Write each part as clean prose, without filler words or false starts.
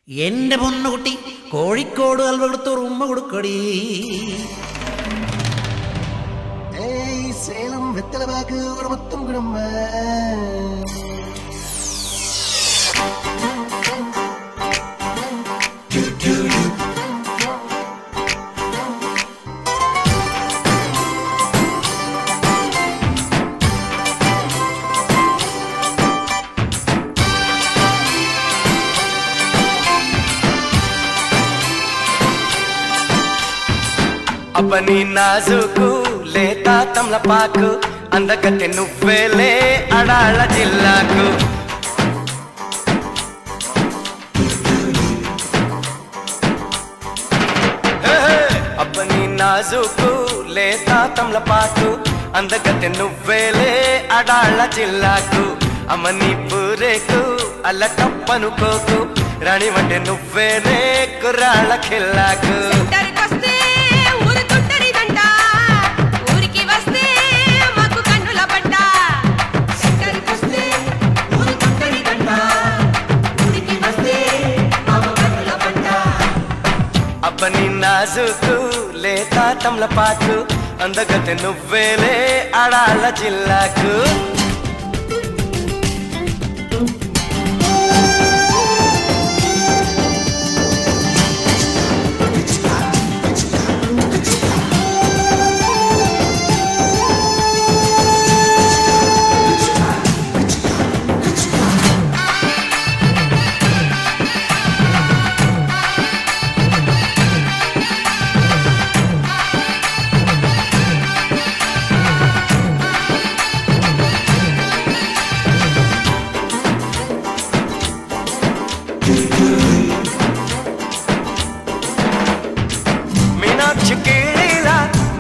എന്റെ പൊന്നുകുട്ടി കോഴിക്കോട് അൽവ കൊടുത്തൊരു ഉമ്മ കൊടുക്കടി. சேலம் வெத்தலவாக்கு ஒரு முத்தம் குடும்ப अपनी नाजुकू लेता तमलपाकु अंदकते नुव्वेले अडाळ जिल्लाकु अपनी नाजुकू लेता तमलपाकु अंदकते नुव्वेले अडाळ जिल्लाकु अमनी पूरेकु अल्लटप्पनुकोकु राणी वंडे नुव्वेने कुराळ खिल्लाकु अपनी नाजुकू लेता तमलपाकु अंदगते नुव्वेले अडाळ जिल्लाकु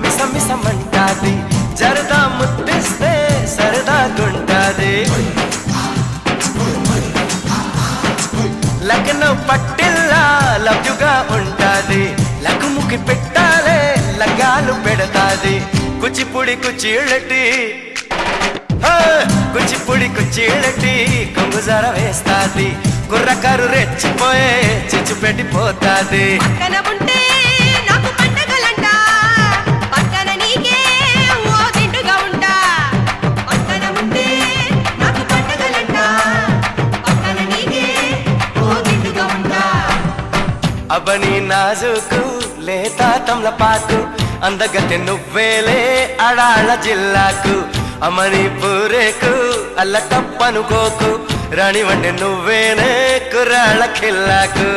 मिसमिसमंटादी जरदा मुत्तिस्ते सरदा गुंटादी लग्न पट्टिल्ला लव्युगा उंटादी लघुमुखि पेट्टाले लग्गालु पेडतादी कुचिपुड़ी कुचिळटी कुचिपुड़ी कुचिळटी కొంగుజార వేస్తాది కుర్రకారు రెచ్చిపోయే చిచ్చు పెట్టిపోతాది अपनी नाजुकू लेता तमलपाकु अंदगते नुव्वेले अडाळ जिल्लाकु अमनी पूरेकु अल्लटप्पनुकोकु राणी वंडे नुव्वेने कुराळ खिल्लाकु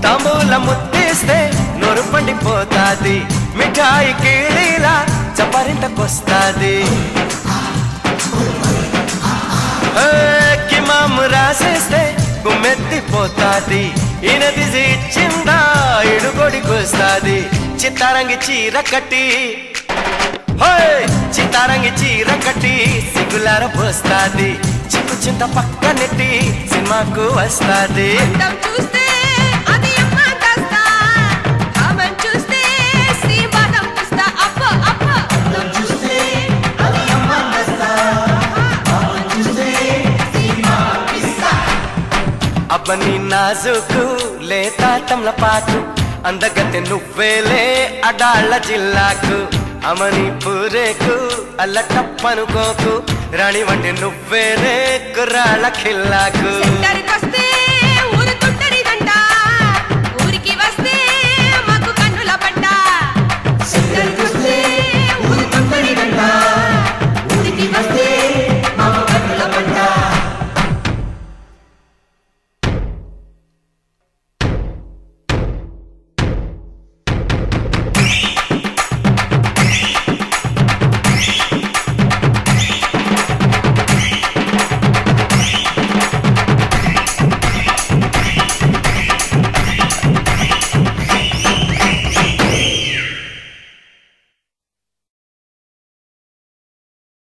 तांबूल मुत्तिस्ते नोरु पंडिपोतादी मिठाई कीळीला चपारिंटकोस्तादी కిమాము రాసేస్తే గుమ్మెత్తిపోతాది ఈనదిసి ఇచ్చిందా ఇడుగొడికొస్తాది చిత్తారంగి చీర కట్టి చిత్తారంగి చీర కట్టి సిగులార పోస్తాది చిక్కు చింత పక్కనెట్టి సినిమాకు వస్తాది अपनी नाजुकू लेता तमलपाकु अंदगते नुव्वेले अडाळ जिल्लाकु अमनी पूरेकु अल्लटप्पनुकोकु राणी वंडे नुव्वेने कुराळ खिल्लाकु